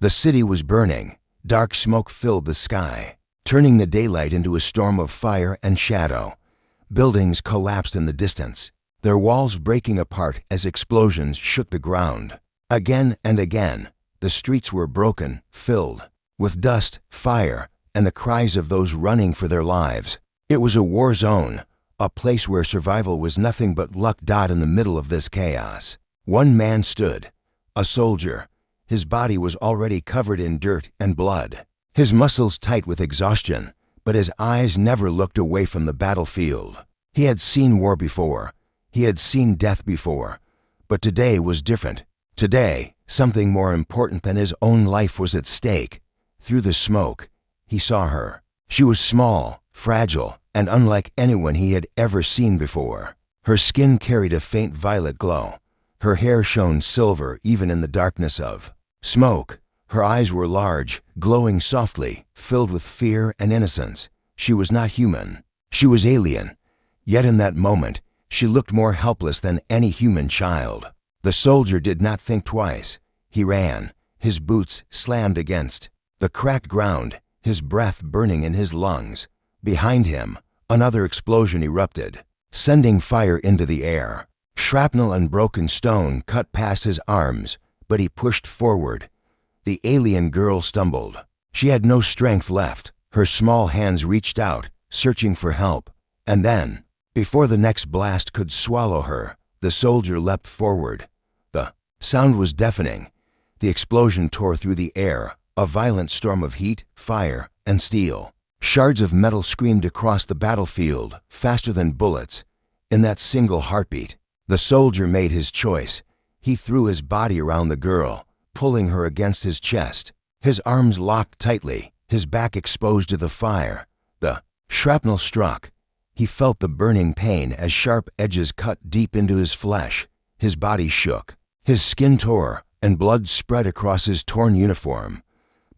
The city was burning. Dark smoke filled the sky, turning the daylight into a storm of fire and shadow. Buildings collapsed in the distance, their walls breaking apart as explosions shook the ground. Again and again, the streets were broken, filled with dust, fire, and the cries of those running for their lives. It was a war zone, a place where survival was nothing but luck. In the middle of this chaos, one man stood, a soldier. His body was already covered in dirt and blood, his muscles tight with exhaustion, but his eyes never looked away from the battlefield. He had seen war before, he had seen death before, but today was different. Today, something more important than his own life was at stake. Through the smoke, he saw her. She was small, fragile, and unlike anyone he had ever seen before. Her skin carried a faint violet glow. Her hair shone silver even in the darkness of smoke. Her eyes were large, glowing softly, filled with fear and innocence. She was not human. She was alien. Yet in that moment, she looked more helpless than any human child. The soldier did not think twice. He ran, his boots slammed against the cracked ground, his breath burning in his lungs. Behind him, another explosion erupted, sending fire into the air. Shrapnel and broken stone cut past his arms, but he pushed forward. The alien girl stumbled. She had no strength left. Her small hands reached out, searching for help. And then, before the next blast could swallow her, the soldier leapt forward. The sound was deafening. The explosion tore through the air, a violent storm of heat, fire, and steel. Shards of metal screamed across the battlefield, faster than bullets. In that single heartbeat, the soldier made his choice. He threw his body around the girl, pulling her against his chest. His arms locked tightly, his back exposed to the fire. The shrapnel struck. He felt the burning pain as sharp edges cut deep into his flesh. His body shook. His skin tore, and blood spread across his torn uniform.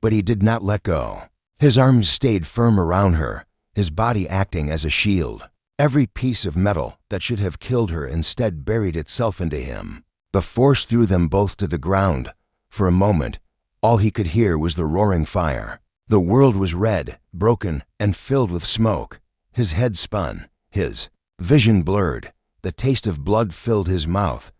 But he did not let go. His arms stayed firm around her, his body acting as a shield. Every piece of metal that should have killed her instead buried itself into him. The force threw them both to the ground. For a moment, all he could hear was the roaring fire. The world was red, broken, and filled with smoke. His head spun, his vision blurred. The taste of blood filled his mouth.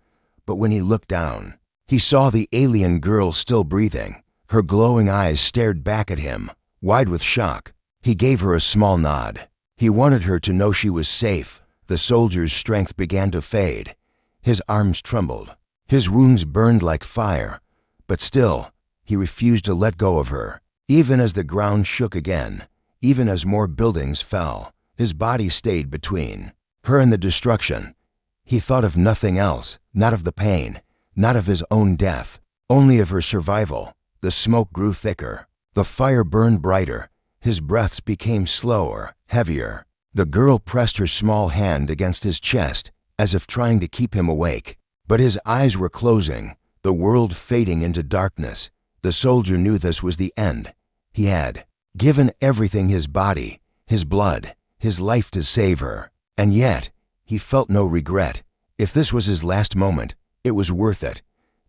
But when he looked down, he saw the alien girl still breathing. Her glowing eyes stared back at him, wide with shock. He gave her a small nod. He wanted her to know she was safe. The soldier's strength began to fade. His arms trembled. His wounds burned like fire. But still, he refused to let go of her. Even as the ground shook again, even as more buildings fell, his body stayed between her and the destruction. He thought of nothing else, not of the pain, not of his own death, only of her survival. The smoke grew thicker. The fire burned brighter. His breaths became slower, heavier. The girl pressed her small hand against his chest, as if trying to keep him awake. But his eyes were closing, the world fading into darkness. The soldier knew this was the end. He had given everything, his body, his blood, his life to save her. And yet, he felt no regret. If this was his last moment, it was worth it,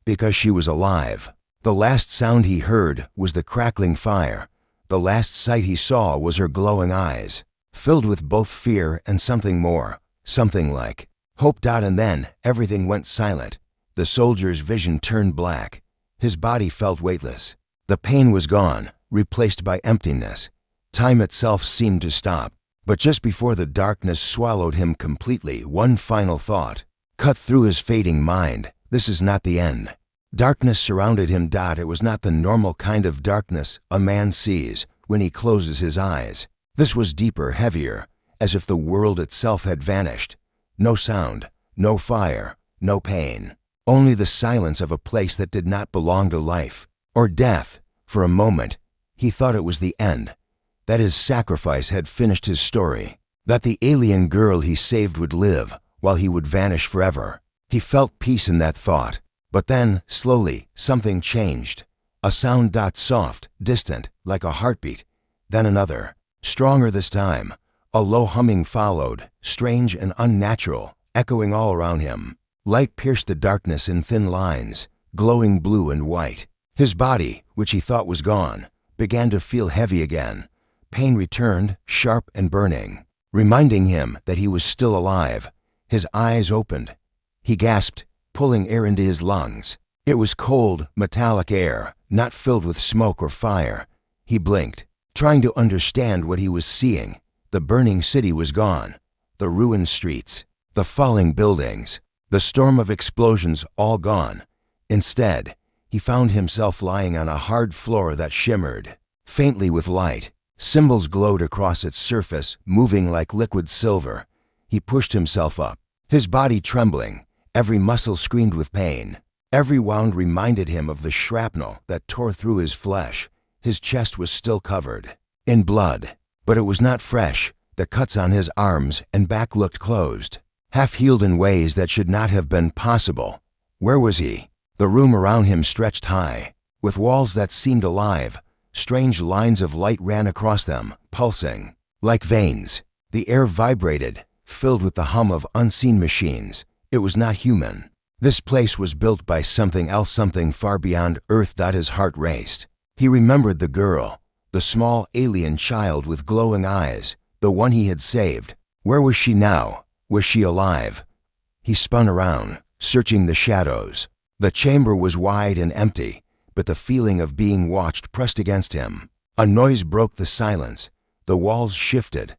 because she was alive. The last sound he heard was the crackling fire. The last sight he saw was her glowing eyes, filled with both fear and something more, something like hope. And then everything went silent. The soldier's vision turned black. His body felt weightless. The pain was gone, replaced by emptiness. Time itself seemed to stop. But just before the darkness swallowed him completely, one final thought cut through his fading mind. This is not the end. Darkness surrounded him. It was not the normal kind of darkness a man sees when he closes his eyes. This was deeper, heavier, as if the world itself had vanished. No sound, no fire, no pain. Only the silence of a place that did not belong to life or death. For a moment, he thought it was the end, that his sacrifice had finished his story, that the alien girl he saved would live while he would vanish forever. He felt peace in that thought. But then, slowly, something changed. A sound, soft, distant, like a heartbeat. Then another, stronger this time. A low humming followed, strange and unnatural, echoing all around him. Light pierced the darkness in thin lines, glowing blue and white. His body, which he thought was gone, began to feel heavy again. Pain returned, sharp and burning, reminding him that he was still alive. His eyes opened. He gasped, pulling air into his lungs. It was cold, metallic air, not filled with smoke or fire. He blinked, trying to understand what he was seeing. The burning city was gone. The ruined streets, the falling buildings, the storm of explosions all gone. Instead, he found himself lying on a hard floor that shimmered faintly with light. Symbols glowed across its surface, moving like liquid silver. He pushed himself up, his body trembling, every muscle screamed with pain. Every wound reminded him of the shrapnel that tore through his flesh. His chest was still covered in blood, but it was not fresh. The cuts on his arms and back looked closed, half-healed in ways that should not have been possible. Where was he? The room around him stretched high, with walls that seemed alive. Strange lines of light ran across them, pulsing like veins. The air vibrated, filled with the hum of unseen machines. It was not human. This place was built by something else, something far beyond Earth. His heart raced. He remembered the girl, the small alien child with glowing eyes, the one he had saved. Where was she now? Was she alive? He spun around, searching the shadows. The chamber was wide and empty, but the feeling of being watched pressed against him. A noise broke the silence. The walls shifted.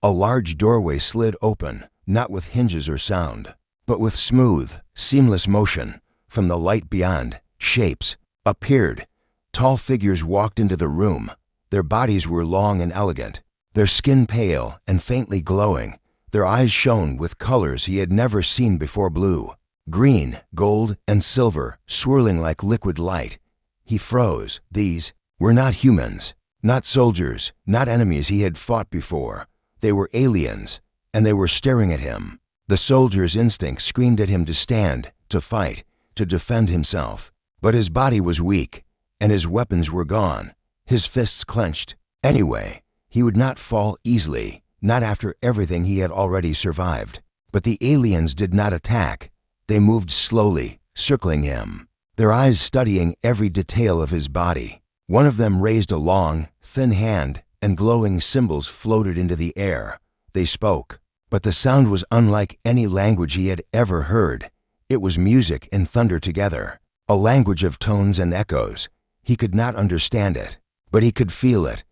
A large doorway slid open, not with hinges or sound, but with smooth, seamless motion. From the light beyond, shapes appeared. Tall figures walked into the room. Their bodies were long and elegant, their skin pale and faintly glowing. Their eyes shone with colors he had never seen before: blue, green, gold, and silver, swirling like liquid light. He froze. These were not humans, not soldiers, not enemies he had fought before. They were aliens, and they were staring at him. The soldier's instinct screamed at him to stand, to fight, to defend himself. But his body was weak, and his weapons were gone. His fists clenched. Anyway, he would not fall easily, not after everything he had already survived. But the aliens did not attack. They moved slowly, circling him, their eyes studying every detail of his body. One of them raised a long, thin hand, and glowing symbols floated into the air. They spoke, but the sound was unlike any language he had ever heard. It was music and thunder together, a language of tones and echoes. He could not understand it, but he could feel it.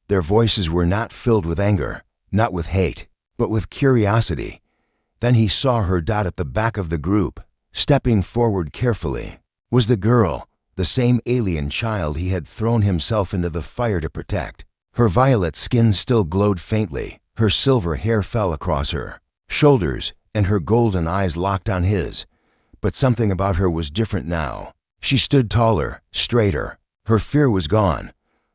Their voices were not filled with anger, not with hate, but with curiosity. Then he saw her. At the back of the group, stepping forward carefully, was the girl, the same alien child he had thrown himself into the fire to protect. Her violet skin still glowed faintly. Her silver hair fell across her shoulders, and her golden eyes locked on his. But something about her was different now. She stood taller, straighter. Her fear was gone.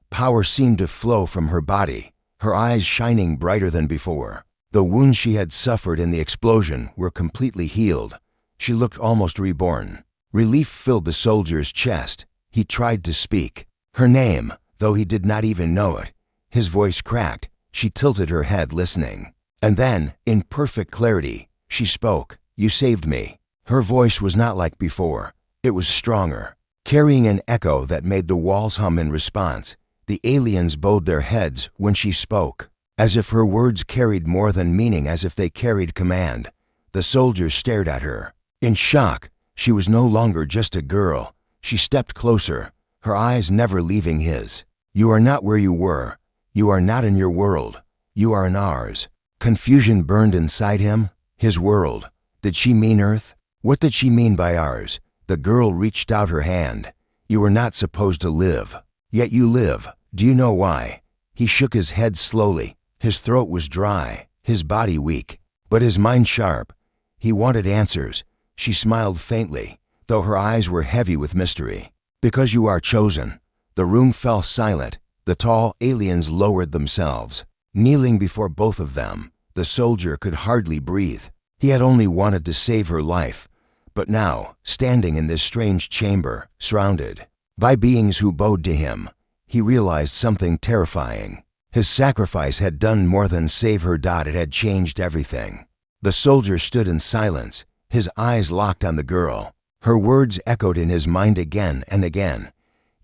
Power seemed to flow from her body, her eyes shining brighter than before. The wounds she had suffered in the explosion were completely healed. She looked almost reborn. Relief filled the soldier's chest. He tried to speak her name, though he did not even know it. His voice cracked. She tilted her head, listening. And then, in perfect clarity, she spoke. "You saved me." Her voice was not like before. It was stronger, carrying an echo that made the walls hum in response. The aliens bowed their heads when she spoke, as if her words carried more than meaning, as if they carried command. The soldiers stared at her, in shock. She was no longer just a girl. She stepped closer, her eyes never leaving his. "You are not where you were. You are not in your world. You are in ours." Confusion burned inside him. His world. Did she mean Earth? What did she mean by ours? The girl reached out her hand. "You were not supposed to live. Yet you live. Do you know why?" He shook his head slowly. His throat was dry, his body weak, but his mind sharp. He wanted answers. She smiled faintly, though her eyes were heavy with mystery. "Because you are chosen." The room fell silent. The tall aliens lowered themselves, kneeling before both of them. The soldier could hardly breathe. He had only wanted to save her life. But now, standing in this strange chamber, surrounded by beings who bowed to him, he realized something terrifying. His sacrifice had done more than save her. It had changed everything. The soldier stood in silence, his eyes locked on the girl. Her words echoed in his mind again and again.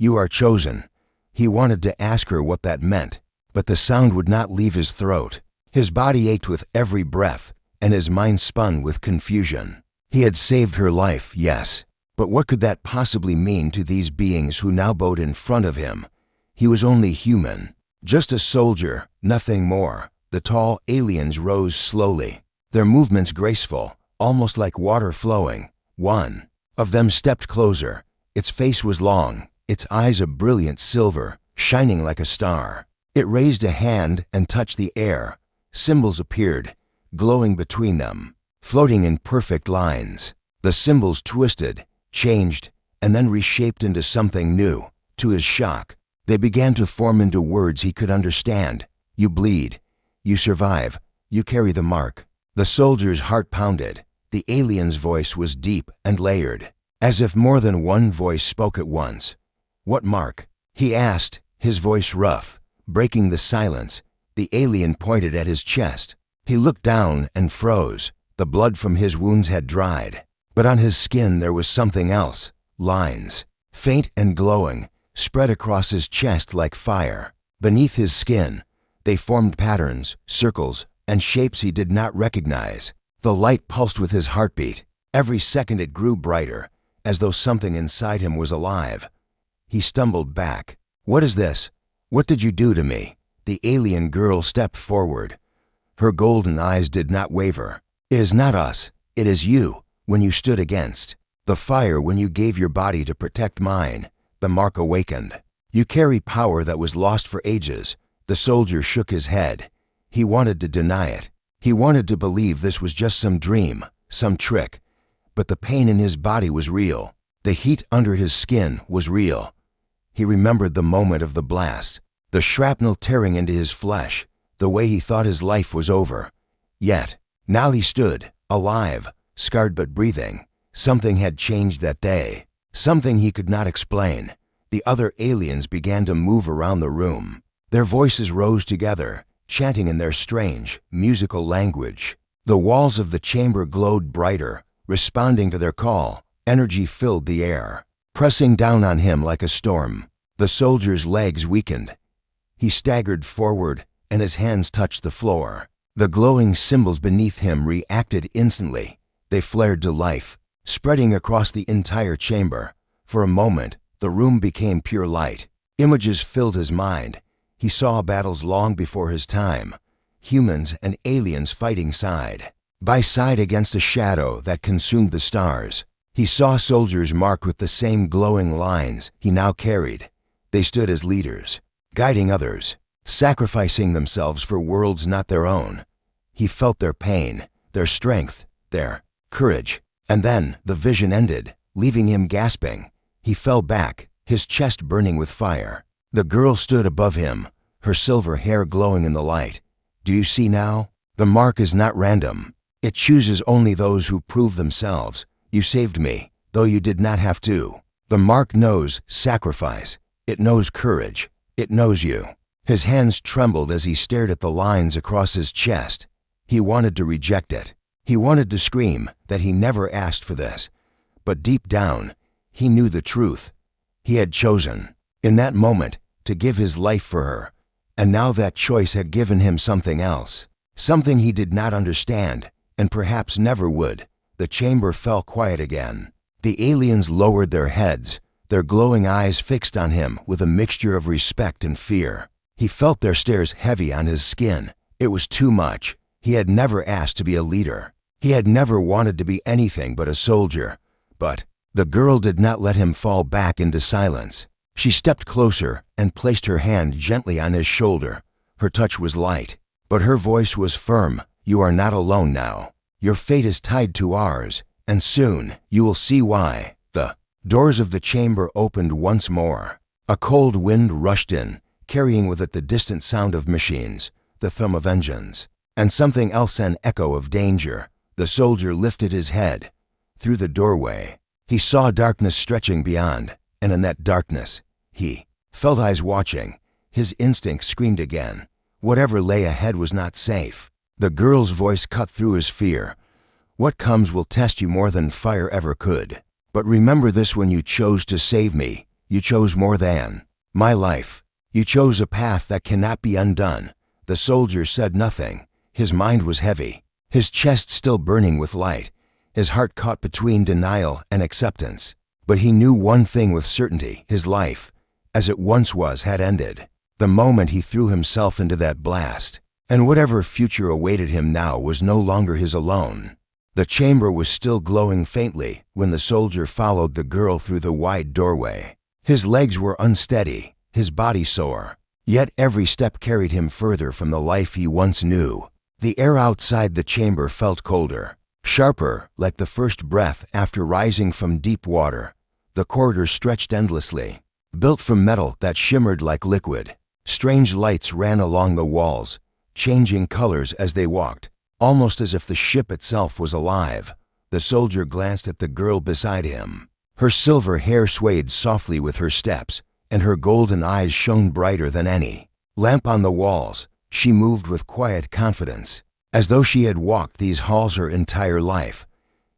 "You are chosen." He wanted to ask her what that meant, but the sound would not leave his throat. His body ached with every breath, and his mind spun with confusion. He had saved her life, yes, but what could that possibly mean to these beings who now bowed in front of him? He was only human, just a soldier, nothing more. The tall aliens rose slowly, their movements graceful, almost like water flowing. One of them stepped closer. Its face was long, its eyes a brilliant silver, shining like a star. It raised a hand and touched the air. Symbols appeared, glowing between them, floating in perfect lines. The symbols twisted, changed, and then reshaped into something new. To his shock, they began to form into words he could understand. "You bleed. You survive. You carry the mark." The soldier's heart pounded. The alien's voice was deep and layered, as if more than one voice spoke at once. "What mark?" he asked, his voice rough, breaking the silence. The alien pointed at his chest. He looked down and froze. The blood from his wounds had dried, but on his skin there was something else. Lines, faint and glowing, spread across his chest like fire. Beneath his skin, they formed patterns, circles, and shapes he did not recognize. The light pulsed with his heartbeat. Every second it grew brighter, as though something inside him was alive. He stumbled back. "What is this? What did you do to me?" The alien girl stepped forward. Her golden eyes did not waver. "It is not us. It is you, when you stood against the fire, when you gave your body to protect mine." The mark awakened. "You carry power that was lost for ages." The soldier shook his head. He wanted to deny it. He wanted to believe this was just some dream, some trick. But the pain in his body was real. The heat under his skin was real. He remembered the moment of the blast, the shrapnel tearing into his flesh, the way he thought his life was over. Yet, now he stood, alive, scarred but breathing. Something had changed that day, something he could not explain. The other aliens began to move around the room. Their voices rose together, chanting in their strange, musical language. The walls of the chamber glowed brighter, responding to their call. Energy filled the air, pressing down on him like a storm. The soldier's legs weakened. He staggered forward, and his hands touched the floor. The glowing symbols beneath him reacted instantly. They flared to life, spreading across the entire chamber. For a moment, the room became pure light. Images filled his mind. He saw battles long before his time, humans and aliens fighting side by side against a shadow that consumed the stars. He saw soldiers marked with the same glowing lines he now carried. They stood as leaders, guiding others, sacrificing themselves for worlds not their own. He felt their pain, their strength, their courage. And then the vision ended, leaving him gasping. He fell back, his chest burning with fire. The girl stood above him, her silver hair glowing in the light. "Do you see now? The mark is not random. It chooses only those who prove themselves. You saved me, though you did not have to. The mark knows sacrifice. It knows courage. It knows you." His hands trembled as he stared at the lines across his chest. He wanted to reject it. He wanted to scream that he never asked for this. But deep down, he knew the truth. He had chosen, in that moment, to give his life for her. And now that choice had given him something else. Something he did not understand, and perhaps never would. The chamber fell quiet again. The aliens lowered their heads, their glowing eyes fixed on him with a mixture of respect and fear. He felt their stares heavy on his skin. It was too much. He had never asked to be a leader. He had never wanted to be anything but a soldier. But the girl did not let him fall back into silence. She stepped closer and placed her hand gently on his shoulder. Her touch was light, but her voice was firm. "You are not alone now. Your fate is tied to ours, and soon you will see why." The doors of the chamber opened once more. A cold wind rushed in, carrying with it the distant sound of machines, the thrum of engines, and something else, an echo of danger. The soldier lifted his head. Through the doorway, he saw darkness stretching beyond, and in that darkness, he felt eyes watching. His instinct screamed again. Whatever lay ahead was not safe. The girl's voice cut through his fear. "What comes will test you more than fire ever could. But remember this: when you chose to save me, You chose more than my life. You chose a path that cannot be undone." The soldier said nothing. His mind was heavy, his chest still burning with light, his heart caught between denial and acceptance. But he knew one thing with certainty: his life, as it once was, had ended the moment he threw himself into that blast. And whatever future awaited him now was no longer his alone. The chamber was still glowing faintly when the soldier followed the girl through the wide doorway. His legs were unsteady, his body sore, yet every step carried him further from the life he once knew. The air outside the chamber felt colder, sharper, like the first breath after rising from deep water. The corridor stretched endlessly, built from metal that shimmered like liquid. Strange lights ran along the walls, changing colors as they walked, almost as if the ship itself was alive. The soldier glanced at the girl beside him. Her silver hair swayed softly with her steps, and her golden eyes shone brighter than any lamp on the walls. She moved with quiet confidence, as though she had walked these halls her entire life.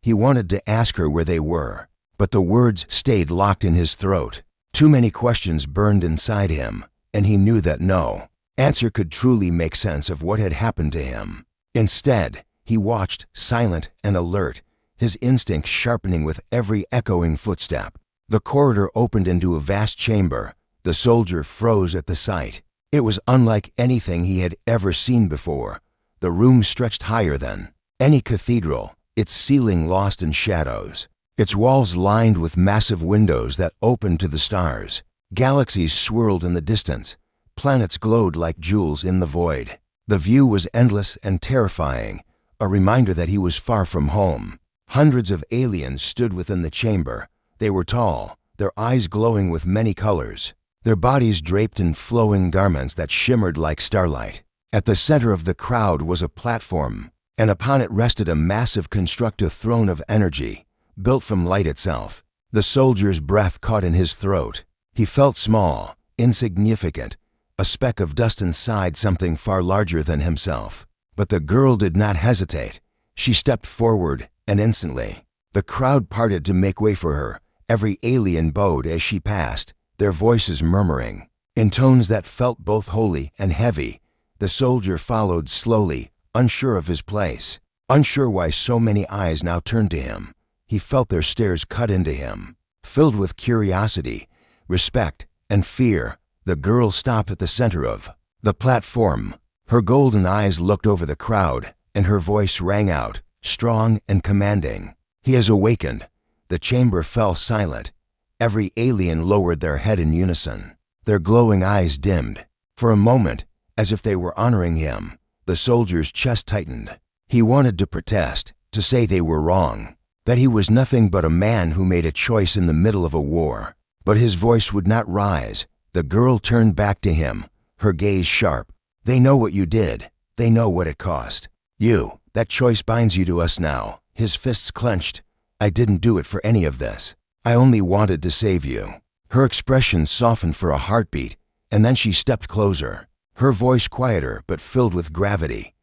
He wanted to ask her where they were, but the words stayed locked in his throat. Too many questions burned inside him, and he knew that no answer could truly make sense of what had happened to him. Instead, he watched, silent and alert, his instincts sharpening with every echoing footstep. The corridor opened into a vast chamber. The soldier froze at the sight. It was unlike anything he had ever seen before. The room stretched higher than any cathedral, its ceiling lost in shadows, its walls lined with massive windows that opened to the stars. Galaxies swirled in the distance. Planets glowed like jewels in the void. The view was endless and terrifying, a reminder that he was far from home. Hundreds of aliens stood within the chamber. They were tall, their eyes glowing with many colors, their bodies draped in flowing garments that shimmered like starlight. At the center of the crowd was a platform, and upon it rested a massive constructive throne of energy, built from light itself. The soldier's breath caught in his throat. He felt small, insignificant, a speck of dust inside something far larger than himself. But the girl did not hesitate. She stepped forward, and instantly, the crowd parted to make way for her. Every alien bowed as she passed, their voices murmuring, in tones that felt both holy and heavy. The soldier followed slowly, unsure of his place, unsure why so many eyes now turned to him. He felt their stares cut into him. Filled with curiosity, respect, and fear, the girl stopped at the center of the platform. Her golden eyes looked over the crowd, and her voice rang out, strong and commanding. "He has awakened." The chamber fell silent. Every alien lowered their head in unison. Their glowing eyes dimmed. For a moment, as if they were honoring him, the soldier's chest tightened. He wanted to protest, to say they were wrong, that he was nothing but a man who made a choice in the middle of a war. But his voice would not rise. The girl turned back to him, her gaze sharp. "They know what you did. They know what it cost. That choice binds you to us now." His fists clenched. "I didn't do it for any of this. I only wanted to save you." Her expression softened for a heartbeat, and then she stepped closer, her voice quieter but filled with gravity.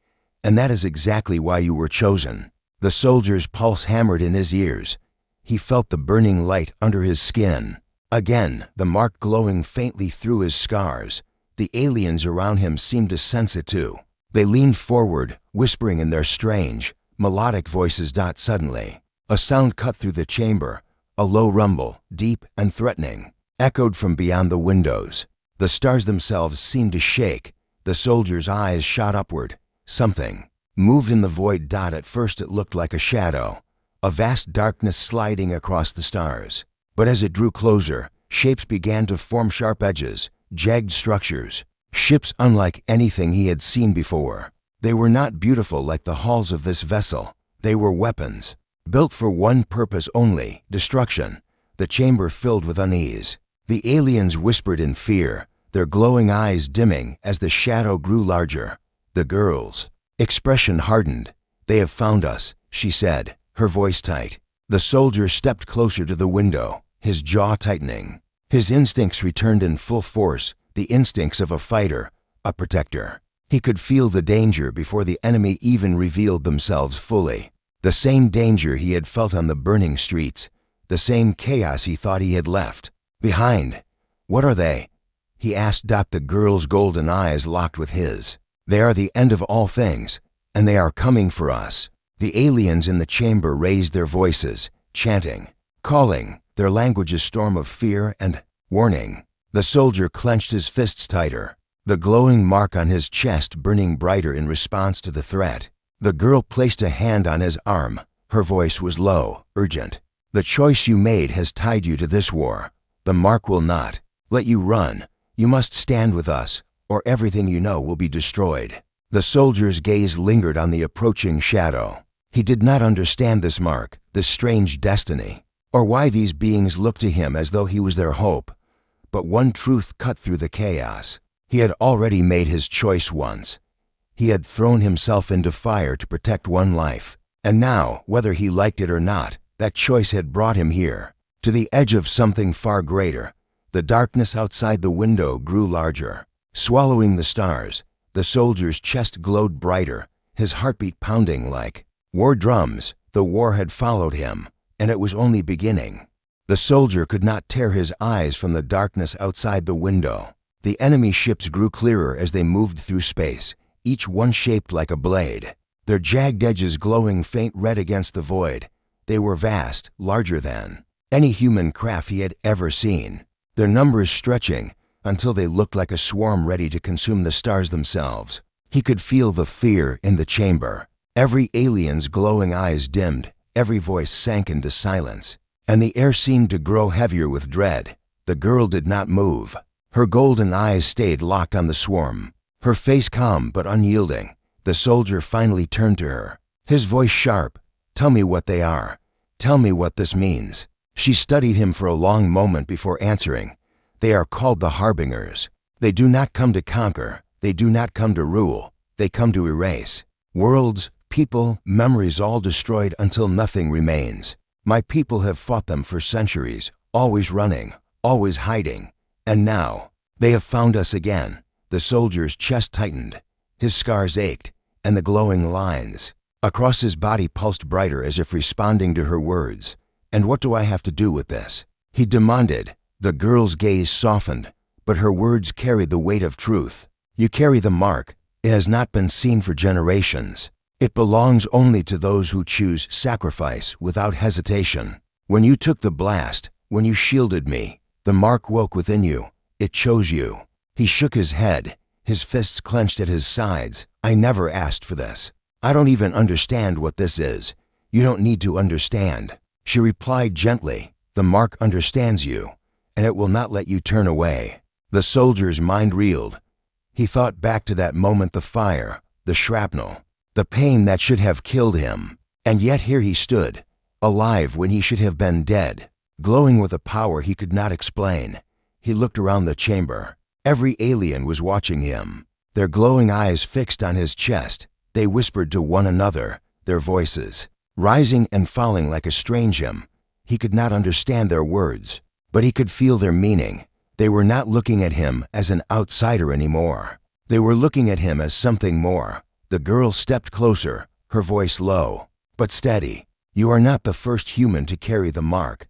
"And that is exactly why you were chosen." The soldier's pulse hammered in his ears. He felt the burning light under his skin. Again, the mark glowing faintly through his scars. The aliens around him seemed to sense it too. They leaned forward, whispering in their strange, melodic voices. Suddenly, a sound cut through the chamber. A low rumble, deep and threatening, echoed from beyond the windows. The stars themselves seemed to shake. The soldier's eyes shot upward. Something moved in the void. At first it looked like a shadow, a vast darkness sliding across the stars. But as it drew closer, shapes began to form, sharp edges, jagged structures, ships unlike anything he had seen before. They were not beautiful like the hulls of this vessel. They were weapons, built for one purpose only: destruction. The chamber filled with unease. The aliens whispered in fear, their glowing eyes dimming as the shadow grew larger. The girl's expression hardened. "They have found us," she said, her voice tight. The soldier stepped closer to the window, his jaw tightening. His instincts returned in full force, the instincts of a fighter, a protector. He could feel the danger before the enemy even revealed themselves fully. The same danger he had felt on the burning streets, the same chaos he thought he had left. Behind. What are they? He asked. The girl's golden eyes locked with his. They are the end of all things, and they are coming for us. The aliens in the chamber raised their voices, chanting, calling, their language a storm of fear and warning. The soldier clenched his fists tighter, the glowing mark on his chest burning brighter in response to the threat. The girl placed a hand on his arm. Her voice was low, urgent. The choice you made has tied you to this war. The mark will not let you run. You must stand with us, or everything you know will be destroyed. The soldier's gaze lingered on the approaching shadow. He did not understand this mark, this strange destiny, or why these beings looked to him as though he was their hope. But one truth cut through the chaos. He had already made his choice once. He had thrown himself into fire to protect one life. And now, whether he liked it or not, that choice had brought him here, to the edge of something far greater. The darkness outside the window grew larger, swallowing the stars. The soldier's chest glowed brighter, his heartbeat pounding like war drums. The war had followed him, and it was only beginning. The soldier could not tear his eyes from the darkness outside the window. The enemy ships grew clearer as they moved through space, each one shaped like a blade, their jagged edges glowing faint red against the void. They were vast, larger than any human craft he had ever seen, their numbers stretching until they looked like a swarm ready to consume the stars themselves. He could feel the fear in the chamber. Every alien's glowing eyes dimmed, every voice sank into silence, and the air seemed to grow heavier with dread. The girl did not move. Her golden eyes stayed locked on the swarm, her face calm but unyielding. The soldier finally turned to her, his voice sharp. Tell me what they are. Tell me what this means. She studied him for a long moment before answering. They are called the Harbingers. They do not come to conquer. They do not come to rule. They come to erase. Worlds, people, memories all destroyed until nothing remains. My people have fought them for centuries, always running, always hiding. And now, they have found us again. The soldier's chest tightened. His scars ached, and the glowing lines across his body pulsed brighter as if responding to her words. And what do I have to do with this? He demanded. The girl's gaze softened, but her words carried the weight of truth. You carry the mark. It has not been seen for generations. It belongs only to those who choose sacrifice without hesitation. When you took the blast, when you shielded me, the mark woke within you. It chose you. He shook his head, his fists clenched at his sides. I never asked for this. I don't even understand what this is. You don't need to understand. She replied gently. The mark understands you, and it will not let you turn away. The soldier's mind reeled. He thought back to that moment, the fire, the shrapnel, the pain that should have killed him. And yet here he stood, alive when he should have been dead, glowing with a power he could not explain. He looked around the chamber. Every alien was watching him, their glowing eyes fixed on his chest. They whispered to one another, their voices rising and falling like a strange hymn. He could not understand their words, but he could feel their meaning. They were not looking at him as an outsider anymore. They were looking at him as something more. The girl stepped closer, her voice low, but steady. You are not the first human to carry the mark.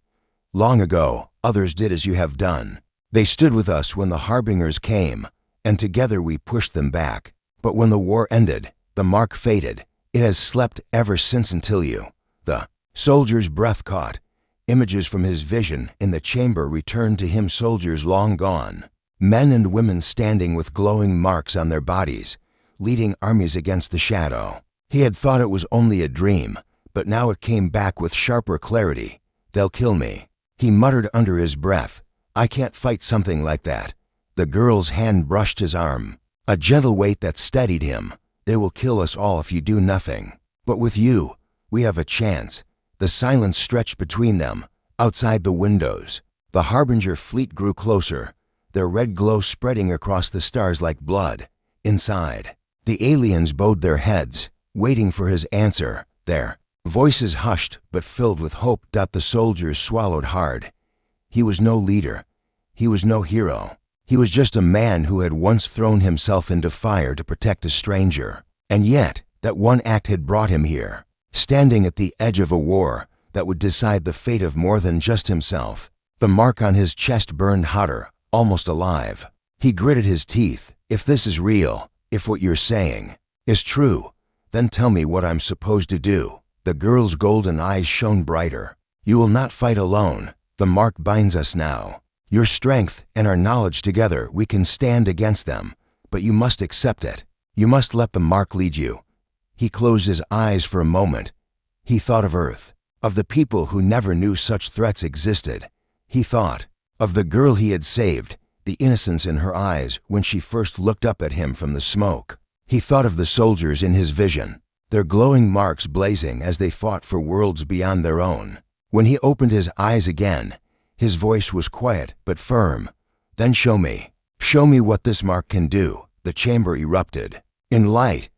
Long ago, others did as you have done. They stood with us when the Harbingers came, and together we pushed them back. But when the war ended, the mark faded. It has slept ever since until you. The soldier's breath caught. Images from his vision in the chamber returned to him, soldiers long gone. Men and women standing with glowing marks on their bodies, leading armies against the shadow. He had thought it was only a dream, but now it came back with sharper clarity. They'll kill me, he muttered under his breath. I can't fight something like that. The girl's hand brushed his arm, a gentle weight that steadied him. They will kill us all if you do nothing. But with you, we have a chance. The silence stretched between them, outside the windows. The Harbinger fleet grew closer, their red glow spreading across the stars like blood. Inside, the aliens bowed their heads, waiting for his answer. Their voices hushed but filled with hope. The soldiers swallowed hard. He was no leader. He was no hero. He was just a man who had once thrown himself into fire to protect a stranger. And yet, that one act had brought him here, standing at the edge of a war that would decide the fate of more than just himself. The mark on his chest burned hotter, almost alive. He gritted his teeth. If this is real, if what you're saying is true, then tell me what I'm supposed to do. The girl's golden eyes shone brighter. You will not fight alone. The mark binds us now. Your strength and our knowledge together, we can stand against them. But you must accept it. You must let the mark lead you. He closed his eyes for a moment. He thought of Earth, of the people who never knew such threats existed. He thought of the girl he had saved, the innocence in her eyes when she first looked up at him from the smoke. He thought of the soldiers in his vision, their glowing marks blazing as they fought for worlds beyond their own. When he opened his eyes again, his voice was quiet but firm. Then show me what this mark can do. The chamber erupted. In light,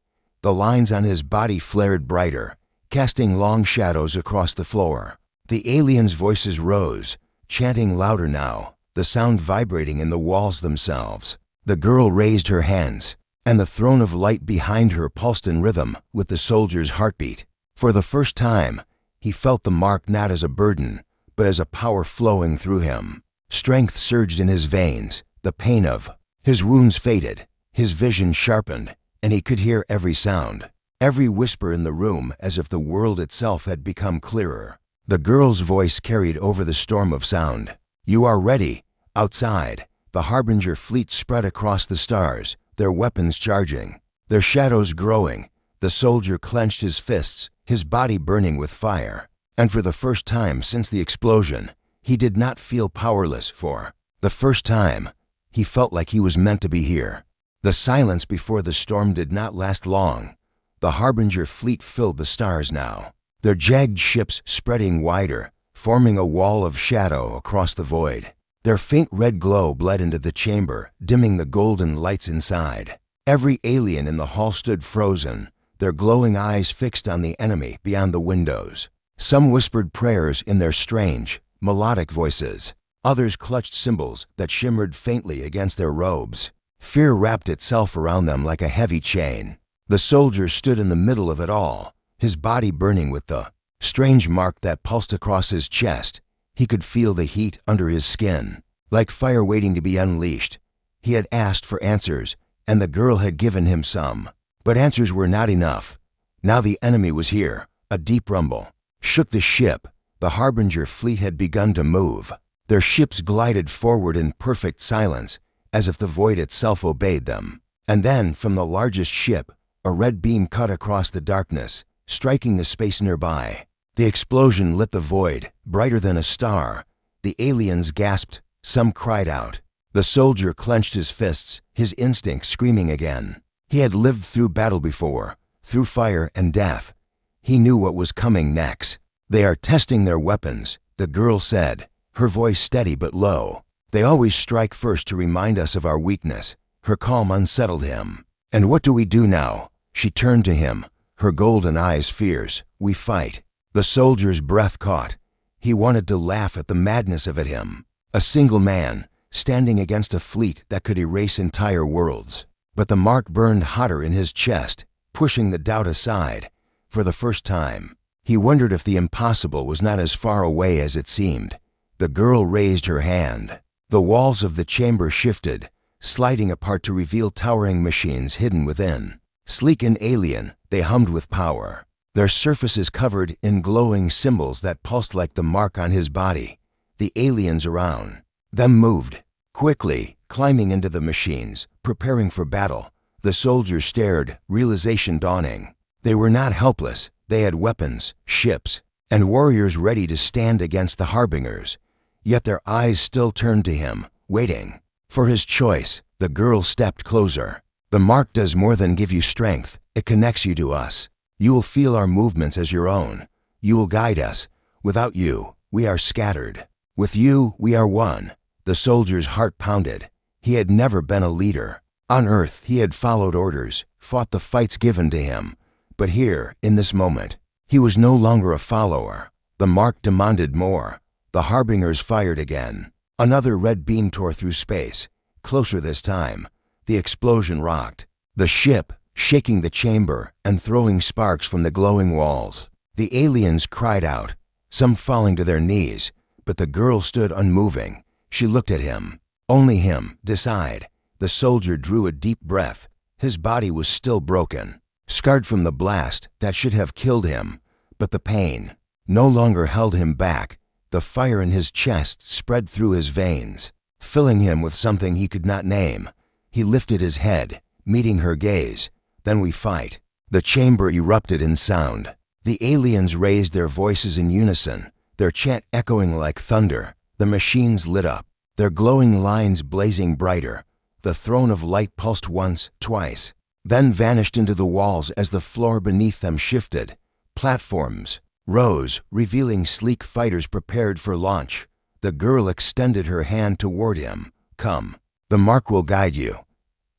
the lines on his body flared brighter, casting long shadows across the floor. The aliens' voices rose, chanting louder now, the sound vibrating in the walls themselves. The girl raised her hands, and the throne of light behind her pulsed in rhythm with the soldier's heartbeat. For the first time, he felt the mark not as a burden, but as a power flowing through him. Strength surged in his veins, the pain of his wounds faded, his vision sharpened, and he could hear every sound, every whisper in the room, as if the world itself had become clearer. The girl's voice carried over the storm of sound. You are ready. Outside, the Harbinger fleet spread across the stars, their weapons charging, their shadows growing. The soldier clenched his fists, his body burning with fire. And for the first time since the explosion, he did not feel powerless. For the first time, he felt like he was meant to be here. The silence before the storm did not last long. The Harbinger fleet filled the stars now, their jagged ships spreading wider, forming a wall of shadow across the void. Their faint red glow bled into the chamber, dimming the golden lights inside. Every alien in the hall stood frozen, their glowing eyes fixed on the enemy beyond the windows. Some whispered prayers in their strange, melodic voices. Others clutched symbols that shimmered faintly against their robes. Fear wrapped itself around them like a heavy chain. The soldier stood in the middle of it all, his body burning with the strange mark that pulsed across his chest. He could feel the heat under his skin, like fire waiting to be unleashed. He had asked for answers, and the girl had given him some. But answers were not enough. Now the enemy was here. A deep rumble shook the ship. The Harbinger fleet had begun to move. Their ships glided forward in perfect silence, as if the void itself obeyed them. And then, from the largest ship, a red beam cut across the darkness, striking the space nearby. The explosion lit the void, brighter than a star. The aliens gasped, some cried out. The soldier clenched his fists, his instinct screaming again. He had lived through battle before, through fire and death. He knew what was coming next. They are testing their weapons, the girl said, her voice steady but low. They always strike first to remind us of our weakness. Her calm unsettled him. And what do we do now? She turned to him, her golden eyes fierce. We fight. The soldier's breath caught. He wanted to laugh at the madness of it. Him, a single man, standing against a fleet that could erase entire worlds. But the mark burned hotter in his chest, pushing the doubt aside. For the first time, he wondered if the impossible was not as far away as it seemed. The girl raised her hand. The walls of the chamber shifted, sliding apart to reveal towering machines hidden within. Sleek and alien, they hummed with power, their surfaces covered in glowing symbols that pulsed like the mark on his body. The aliens around them moved quickly, climbing into the machines, preparing for battle. The soldiers stared, realization dawning. They were not helpless. They had weapons, ships, and warriors ready to stand against the Harbingers. Yet their eyes still turned to him, waiting for his choice. The girl stepped closer. The mark does more than give you strength. It connects you to us. You will feel our movements as your own. You will guide us. Without you, we are scattered. With you, we are one. The soldier's heart pounded. He had never been a leader. On Earth, he had followed orders, fought the fights given to him. But here, in this moment, he was no longer a follower. The mark demanded more. The Harbingers fired again. Another red beam tore through space. Closer this time. The explosion rocked the ship, shaking the chamber and throwing sparks from the glowing walls. The aliens cried out, some falling to their knees, But the girl stood unmoving. She looked at him. Only him, decide. The soldier drew a deep breath. His body was still broken, scarred from the blast that should have killed him. But the pain no longer held him back. The fire in his chest spread through his veins, filling him with something he could not name. He lifted his head, meeting her gaze. Then we fight. The chamber erupted in sound. The aliens raised their voices in unison, their chant echoing like thunder. The machines lit up, their glowing lines blazing brighter. The throne of light pulsed once, twice, then vanished into the walls as the floor beneath them shifted. Platforms rose, revealing sleek fighters prepared for launch. The girl extended her hand toward him. Come, the mark will guide you.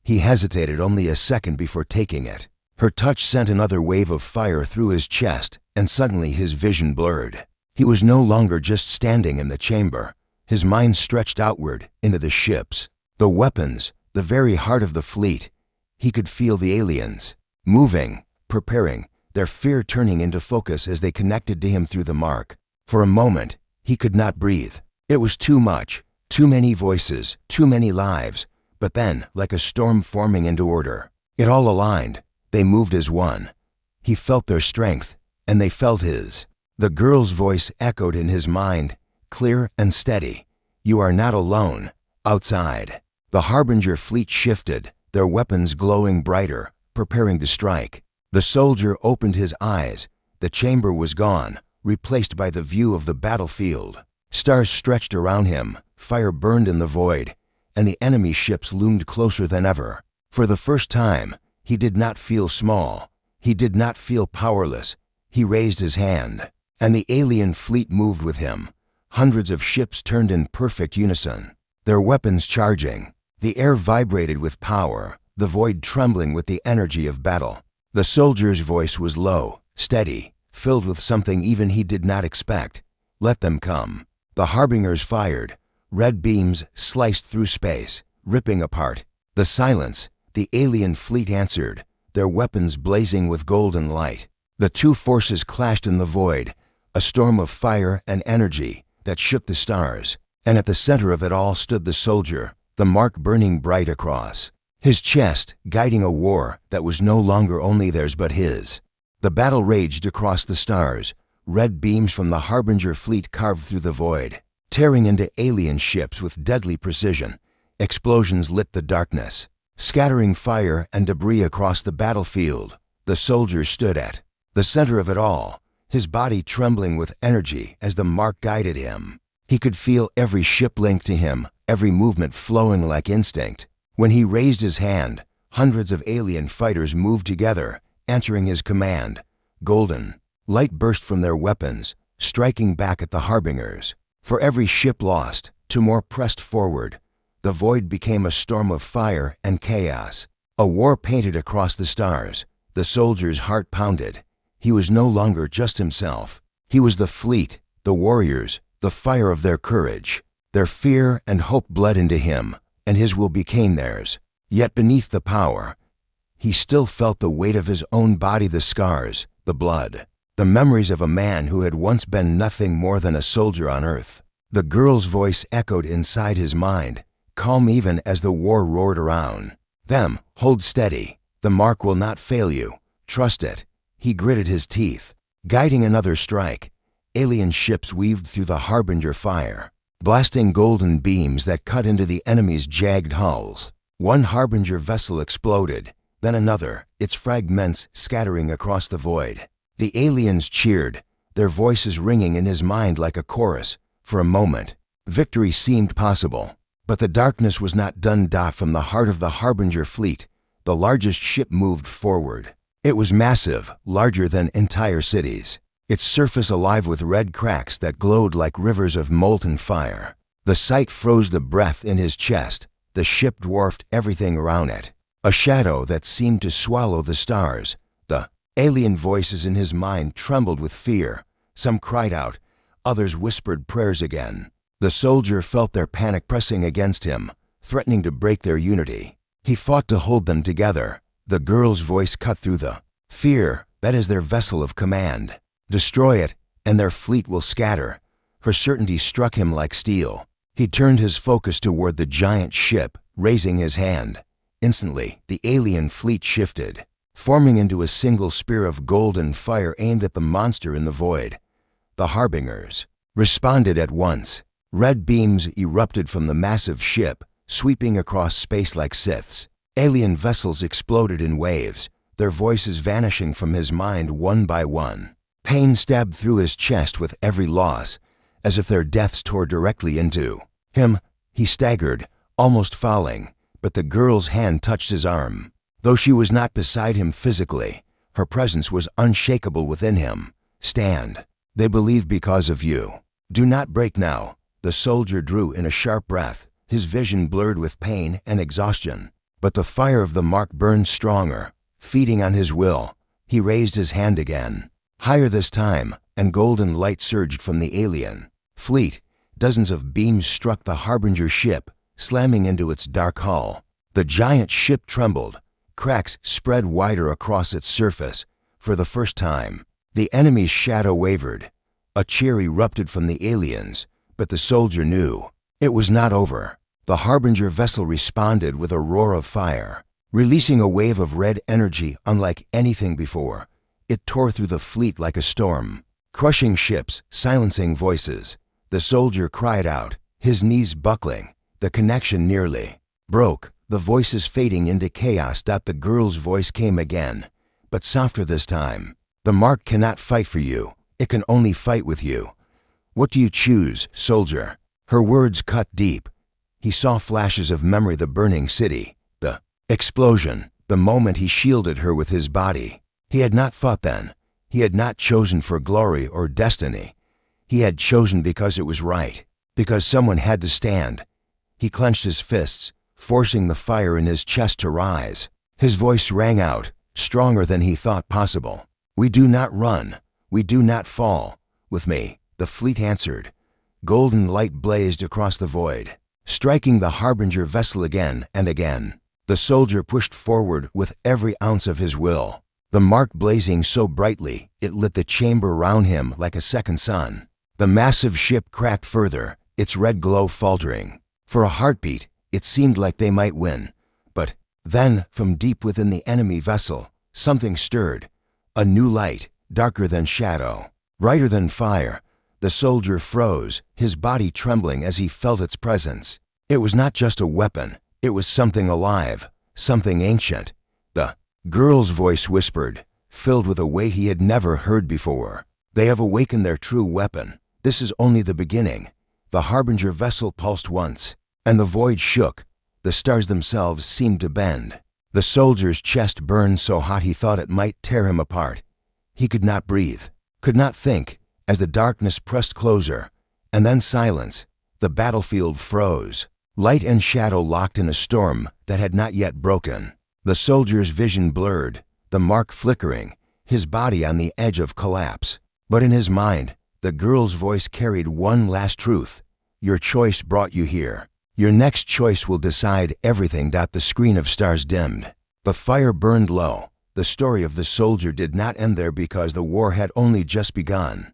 He hesitated only a second before taking it. Her touch sent another wave of fire through his chest, and suddenly his vision blurred. He was no longer just standing in the chamber. His mind stretched outward into the ships, the weapons, the very heart of the fleet. He could feel the aliens, moving, preparing, their fear turning into focus as they connected to him through the mark. For a moment, he could not breathe. It was too much, too many voices, too many lives. But then, like a storm forming into order, it all aligned. They moved as one. He felt their strength, and they felt his. The girl's voice echoed in his mind, clear and steady. You are not alone. Outside. The Harbinger fleet shifted, their weapons glowing brighter, preparing to strike. The soldier opened his eyes. The chamber was gone, replaced by the view of the battlefield. Stars stretched around him, fire burned in the void, and the enemy ships loomed closer than ever. For the first time, he did not feel small. He did not feel powerless. He raised his hand, and the alien fleet moved with him. Hundreds of ships turned in perfect unison, their weapons charging. The air vibrated with power, the void trembling with the energy of battle. The soldier's voice was low, steady, filled with something even he did not expect. Let them come. The Harbingers fired. Red beams sliced through space, ripping apart. The silence. The alien fleet answered, their weapons blazing with golden light. The two forces clashed in the void, a storm of fire and energy that shook the stars. And at the center of it all stood the soldier, the mark burning bright across his chest, guiding a war that was no longer only theirs but his. The battle raged across the stars. Red beams from the Harbinger fleet carved through the void, tearing into alien ships with deadly precision. Explosions lit the darkness, scattering fire and debris across the battlefield. The soldier stood at the center of it all, his body trembling with energy as the mark guided him. He could feel every ship linked to him, every movement flowing like instinct. When he raised his hand, hundreds of alien fighters moved together, answering his command. Golden light burst from their weapons, striking back at the Harbingers. For every ship lost, two more pressed forward. The void became a storm of fire and chaos, a war painted across the stars. The soldier's heart pounded. He was no longer just himself. He was the fleet, the warriors, the fire of their courage. Their fear and hope bled into him, and his will became theirs. Yet beneath the power, he still felt the weight of his own body, the scars, the blood, the memories of a man who had once been nothing more than a soldier on earth. The girl's voice echoed inside his mind, calm even as the war roared around them. Hold steady. The mark will not fail you. Trust it. He gritted his teeth, guiding another strike. Alien ships weaved through the Harbinger fire, blasting golden beams that cut into the enemy's jagged hulls. One Harbinger vessel exploded, then another, its fragments scattering across the void. The aliens cheered, their voices ringing in his mind like a chorus. For a moment, victory seemed possible. But the darkness was not done. From the heart of the Harbinger fleet, the largest ship moved forward. It was massive, larger than entire cities, its surface alive with red cracks that glowed like rivers of molten fire. The sight froze the breath in his chest. The ship dwarfed everything around it, a shadow that seemed to swallow the stars. The alien voices in his mind trembled with fear. Some cried out, others whispered prayers again. The soldier felt their panic pressing against him, threatening to break their unity. He fought to hold them together. The girl's voice cut through the fear. That is their vessel of command. Destroy it, and their fleet will scatter. for certainty struck him like steel. He turned his focus toward the giant ship, raising his hand. Instantly, the alien fleet shifted, forming into a single spear of golden fire aimed at the monster in the void. The Harbingers responded at once. Red beams erupted from the massive ship, sweeping across space like scythes. Alien vessels exploded in waves, their voices vanishing from his mind one by one. Pain stabbed through his chest with every loss, as if their deaths tore directly into him. He staggered, almost falling, but the girl's hand touched his arm. Though she was not beside him physically, her presence was unshakable within him. "Stand. They believe because of you. Do not break now." The soldier drew in a sharp breath, his vision blurred with pain and exhaustion. But the fire of the mark burned stronger, feeding on his will. He raised his hand again, higher this time, and golden light surged from the alien fleet. Dozens of beams struck the Harbinger ship, slamming into its dark hull. The giant ship trembled. Cracks spread wider across its surface. For the first time, the enemy's shadow wavered. A cheer erupted from the aliens, but the soldier knew it was not over. The Harbinger vessel responded with a roar of fire, releasing a wave of red energy unlike anything before. It tore through the fleet like a storm, crushing ships, silencing voices. The soldier cried out, his knees buckling. The connection nearly broke, the voices fading into chaos. The girl's voice came again, but softer this time. "The mark cannot fight for you. It can only fight with you. What do you choose, soldier?" Her words cut deep. He saw flashes of memory: the burning city, the explosion, the moment he shielded her with his body. He had not fought then. He had not chosen for glory or destiny. He had chosen because it was right, because someone had to stand. He clenched his fists, forcing the fire in his chest to rise. His voice rang out, stronger than he thought possible. "We do not run. We do not fall. With me," the fleet answered. Golden light blazed across the void, striking the Harbinger vessel again and again. The soldier pushed forward with every ounce of his will, the mark blazing so brightly it lit the chamber round him like a second sun. The massive ship cracked further, its red glow faltering. For a heartbeat, it seemed like they might win. But then, from deep within the enemy vessel, something stirred. A new light, darker than shadow, brighter than fire. The soldier froze, his body trembling as he felt its presence. It was not just a weapon, it was something alive, something ancient. The girl's voice whispered, filled with a weight he had never heard before. "They have awakened their true weapon. This is only the beginning." The Harbinger vessel pulsed once, and the void shook. The stars themselves seemed to bend. The soldier's chest burned so hot he thought it might tear him apart. He could not breathe, could not think, as the darkness pressed closer. And then silence. The battlefield froze. Light and shadow locked in a storm that had not yet broken. The soldier's vision blurred, the mark flickering, his body on the edge of collapse. But in his mind, the girl's voice carried one last truth. "Your choice brought you here. Your next choice will decide everything." The screen of stars dimmed. The fire burned low. The story of the soldier did not end there, because the war had only just begun.